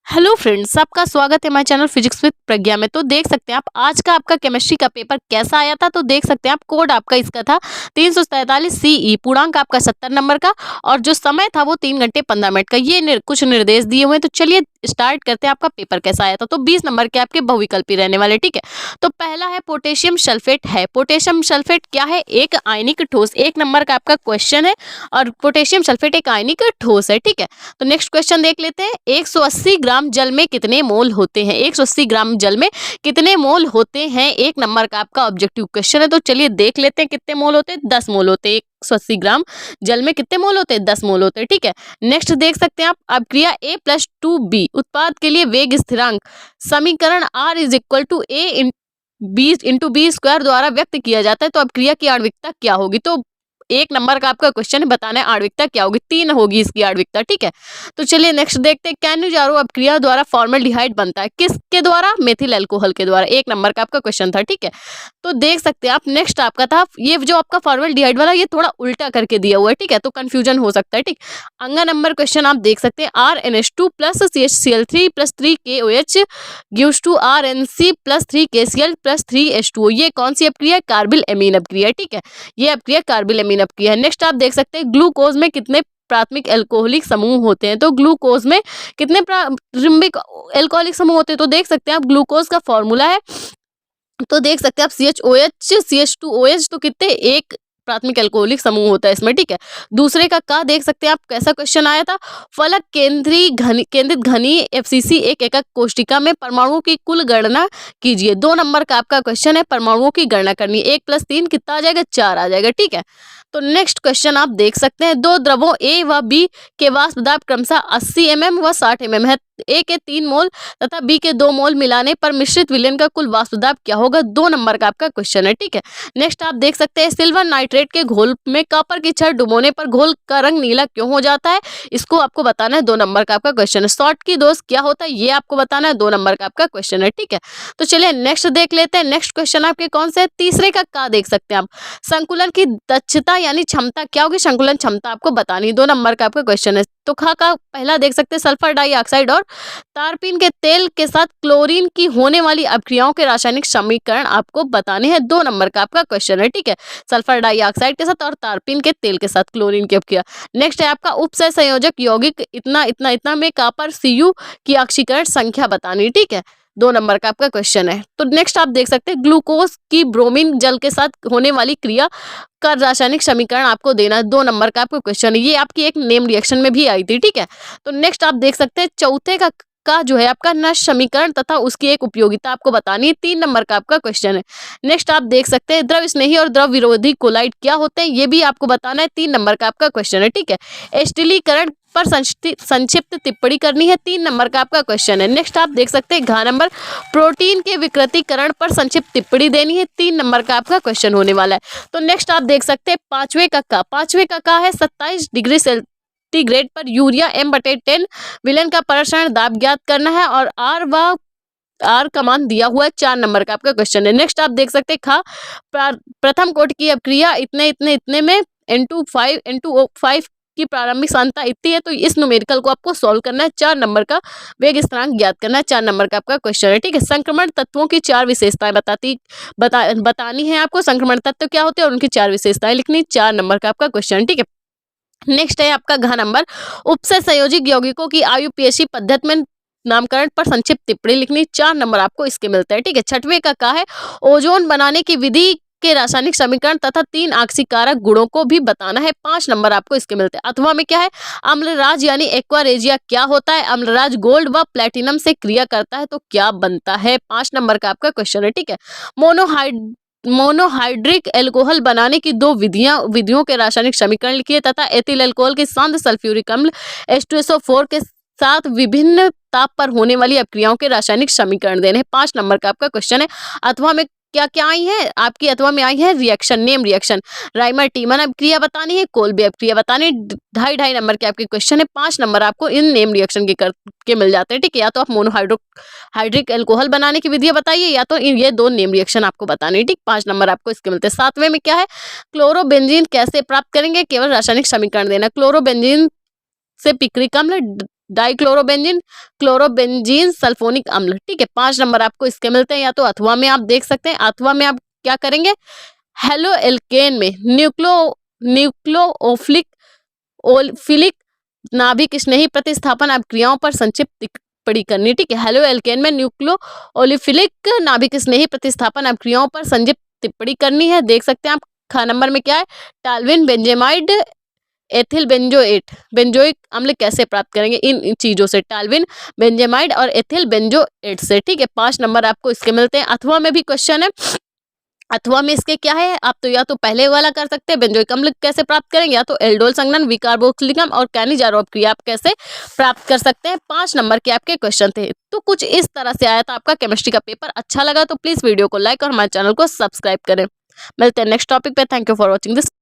Hello friends, आपका स्वागत है हमारे चैनल फिजिक्स विद प्रज्ञा में। तो देख सकते हैं आप आज का आपका केमिस्ट्री का पेपर कैसा आया था। तो देख सकते हैं आप कोड आपका इसका था 343 CE, पूर्णांक आपका 70 नंबर का और जो समय था वो 3 घंटे 15 मिनट का। ये कुछ निर्देश दिए हुए हैं। तो चलिए स्टार्ट करते हैं। आपका पेपर कैसा आया था। तो 20 नंबर के आपके बहुविकल्पी रहने वाले, ठीक है। तो पहला है पोटेशियम सल्फेट है। पोटेशियम सल्फेट क्या है? एक आयनिक ठोस। 1 नंबर का आपका क्वेश्चन है और पोटेशियम सल्फेट एक आयनिक ठोस है, ठीक है। तो नेक्स्ट क्वेश्चन देख लेते हैं। 180 ग्राम जल में कितने मोल होते हैं? 180 ग्राम जल में कितने मोल होते हैं? 1 नंबर का आपका ऑब्जेक्टिव क्वेश्चन है। तो चलिए देख लेते हैं कितने मोल होते हैं। 10 मोल होते हैं। 180 ग्राम जल में कितने मोल होते हैं? 10 मोल होते हैं, ठीक है। नेक्स्ट देख सकते हैं आप अभिक्रिया A+2B उत्पाद के लिए वेग स्थिरांक समीकरण R is equal to A into B square द्वारा व्यक्त किया जाता है। तो अभिक्रिया की आणविकता क्या होगी? तो 1 नंबर का आपका क्वेश्चन है, बताना है आणविकता क्या होगी। 3 होगी इसकी आणविकता, ठीक है। तो चलिए नेक्स्ट देखते हैं। कैन्यूजारो अपक्रिया द्वारा फॉर्मल्डिहाइड बनता है किसके द्वारा? मेथिल अल्कोहल के द्वारा। 1 नंबर का आपका क्वेश्चन था, ठीक है। तो देख सकते हैं आप नेक्स्ट आपका था ये जो आपका फॉर्मल्डिहाइड वाला, ये थोड़ा उल्टा करके दिया हुआ है, ठीक है। तो कंफ्यूजन हो सकता है, ठीक। अंगा नंबर क्वेश्चन आप देख सकते हैं। RNH2 plus CHCl3 plus 3KOH gives to RNC plus 3KCl plus 3H2O। ये कौन सी अपक्रिया है? कार्बिल एमीन अपक्रिया, ठीक है। ये अपक्रिया कार्बिल एमीन अपक्रिया है। नेक्स्ट आप देख सकते हैं ग्लूकोज में कितने प्राथमिक एल्कोहलिक समूह होते हैं? तो ग्लूकोज में कितने प्रारंभिक एल्कोहलिक समूह होते हैं? तो देख सकते हैं आप ग्लूकोज का फॉर्मूला है। तो देख सकते हैं आप CHOH CH2OH। तो कितने? एक प्राथमिक एल्कोहलिक समूह होता है इसमें, ठीक है। दूसरे का देख सकते हैं आप कैसा क्वेश्चन आया था। फलक केंद्रित घनी FCC एक एकक कोष्टिका में परमाणुओं की कुल गणना कीजिए। 2 नंबर का आपका क्वेश्चन है, परमाणुओं की गणना करनी। 1 + 3 कितना आ जाएगा? 4 आ जाएगा, ठीक है। तो नेक्स्ट क्वेश्चन आप देख सकते हैं। 2 द्रवों A व B के वाष्प दाब क्रमशः 80 mm व 60 mm है। A के 3 मोल तथा B के 2 मोल मिलाने पर मिश्रित विलयन का कुल वाष्प दाब क्या होगा? 2 नंबर का आपका क्वेश्चन है, ठीक है। नेक्स्ट आप देख सकते हैं सिल्वर नाइट्रेट के घोल में कॉपर की छड़ डुबोने पर घोल का रंग नीला क्यों हो जाता है? इसको आपको बताना है। 2 नंबर का आपका क्वेश्चन है। शॉर्ट की दोष क्या होता है? ये आपको बताना है। 2 नंबर का आपका क्वेश्चन है, ठीक है। तो चलिए नेक्स्ट देख लेते हैं। नेक्स्ट क्वेश्चन आपके कौन से है? तीसरे का देख सकते हैं आप। संकुलन की दक्षता यानी क्षमता क्या होगी? संकुलन क्षमता आपको बतानी। 2 नंबर का आपका क्वेश्चन है। तो का पहला देख सकते हैं सल्फर डाइऑक्साइड और तारपीन के तेल के साथ क्लोरीन की होने वाली अपक्रियाओं के रासायनिक समीकरण आपको बताने हैं। 2 नंबर का आपका क्वेश्चन है, ठीक है। सल्फर डाइऑक्साइड के साथ और तारपीन के तेल के साथ क्लोरीन की अपक्रिया। नेक्स्ट है आपका उपसय संयोजक यौगिक इतना इतना इतना में कॉपर Cu की ऑक्सीकरण संख्या बतानी, ठीक है। 2 नंबर का आपका क्वेश्चन है। तो नेक्स्ट आप देख सकते हैं ग्लूकोज की ब्रोमीन जल के साथ होने वाली क्रिया का रासायनिक समीकरण आपको देना है। 2 नंबर का आपको क्वेश्चन है। ये आपकी एक नेम रिएक्शन में भी आई थी, ठीक है। तो नेक्स्ट आप देख सकते हैं चौथे का जो है आपका नष्ट समीकरण तथा उसकी एक उपयोगिता आपको बतानी है। 3 नंबर का आपका क्वेश्चन है। नेक्स्ट आप देख सकते हैं द्रव स्नेही और द्रव विरोधी कोलाइड क्या होते हैं? ये भी आपको बताना है। 3 नंबर का आपका क्वेश्चन है, ठीक है। एस्टिलीकरण पर संक्षिप्त टिप्पणी करनी है। 3 नंबर का आपका क्वेश्चन है। नेक्स्ट आप देख सकते हैं घ नंबर प्रोटीन के विकृतीकरण पर संक्षिप्त टिप्पणी देनी है। 3 नंबर का आपका क्वेश्चन होने वाला है। तो नेक्स्ट आप देख सकते हैं पांचवे का है 27 डिग्री सेंटीग्रेड पर यूरिया M/10 विलयन का प्रसारण दाब ज्ञात करना है और आर का मान दिया हुआ है। 4 नंबर का आपका क्वेश्चन है। नेक्स्ट आप देख सकते हैं प्रथम कोट की अपक्रिया इतने में N2O5 की प्रारंभिक सांद्रता इतनी है। तो इस न्यूमेरिकल को आपको सॉल्व करना है। 4 नंबर का वेग स्थिरांक ज्ञात करना है। 4 नंबर का आपका क्वेश्चन है, ठीक है। संक्रमण तत्वों की 4 विशेषताएं बतानी है आपको। संक्रमण तत्व क्या होते हैं और उनकी 4 विशेषताएं लिखनी। 4 नंबर का आपका क्वेश्चन, ठीक है। नेक्स्ट है आपका घ नंबर उपसय संयोजित यौगिकों की IUPAC पद्धति में नामकरण पर संक्षिप्त टिप्पणी लिखनी। 4 नंबर आपको इसके मिलते हैं, ठीक है। छठवें का है ओजोन बनाने की विधि के रासायनिक समीकरण तथा 3 ऑक्सीकारक गुणों को भी बताना है। 5 नंबर आपको इसके मिलते हैं। अथवा में क्या है? अम्लराज यानी एक्वारेजिया क्या होता है? अम्लराज गोल्ड व प्लेटिनम से क्रिया करता है तो क्या बनता है? 5 नंबर का आपका क्वेश्चन है, ठीक है। मोनोहाइड्रिक एल्कोहल बनाने की 2 विधियों के रासायनिक समीकरण लिखिए तथा एथिल अल्कोहल के शांत सल्फ्यूरिक अम्ल H2SO4 के साथ विभिन्न ताप पर होने वाली अपक्रियाओं के रासायनिक समीकरण देने हैं। 5 नंबर का आपका क्वेश्चन है। अथवा में क्या आई है आपकी? अथवा में आई है रिएक्शन, नेम रिएक्शन। राइमर टीमन अपक्रिया बतानी है, कोल्बे अपक्रिया बतानी है। 2.5 नंबर के आपके क्वेश्चन है। 5 नंबर आपको इन नेम रिएक्शन के मिल जाते हैं, ठीक है। या तो आप मोनोहाइड्रिक एल्कोहल बनाने की विधियां बताइए या तो ये 2 नेम रिएक्शन आपको बताने हैं, ठीक। 5 नंबर आपको इसके मिलते हैं। 7वें में क्या है? क्लोरोबेंजीन कैसे प्राप्त करेंगे? केवल रासायनिक समीकरण देना। क्लोरोबेंजीन से पिक्रिक अम्ल डाइक्लोरोबेंजीन, क्लोरोबेंजीन सल्फोनिक अम्ल। ठीक है, 5 नंबर आपको इसके मिलते हैं। या तो अथवा में आप देख सकते हैं, अथवा में आप क्या करेंगे, हेलो एल्केन में न्यूक्लियोफिलिक ओलफिलिक नाभिक स्नेही प्रतिस्थापन आप क्रियाओं पर संक्षिप्त टिप्पणी करनी। ठीक है, हेलो एल्केन में न्यूक्लियो ओलिफिलिक नाभिक स्नेही प्रतिस्थापन आप क्रियाओं पर संक्षिप्त टिप्पणी करनी है। देख सकते हैं आप ख नंबर में क्या है, टाल्विन बेंजेमाइड एथिल बेंजोएट बेंजोइक अम्ल कैसे प्राप्त करेंगे, इन चीजों से, टाल्विन बेंजेमाइड और एथिल बेंजोएट से। ठीक है, 5 नंबर आपको इसके मिलते हैं। अथवा में भी क्वेश्चन है, अथवा में इसके क्या है, आप तो या तो पहले वाला कर सकते हैं, बेंजोइक अम्ल कैसे प्राप्त करेंगे, या तो एल्डोल संघनन, विकार्बोक्सिलिकम और कैनिजारोप क्रिया आप कैसे प्राप्त कर सकते हैं। 5 नंबर के आपके क्वेश्चन थे। तो कुछ इस तरह से आया था आपका केमिस्ट्री का पेपर। अच्छा लगा तो प्लीज वीडियो को लाइक और हमारे चैनल को सब्सक्राइब करें। मिलते हैं नेक्स्ट टॉपिक पे। Thank you for watching this.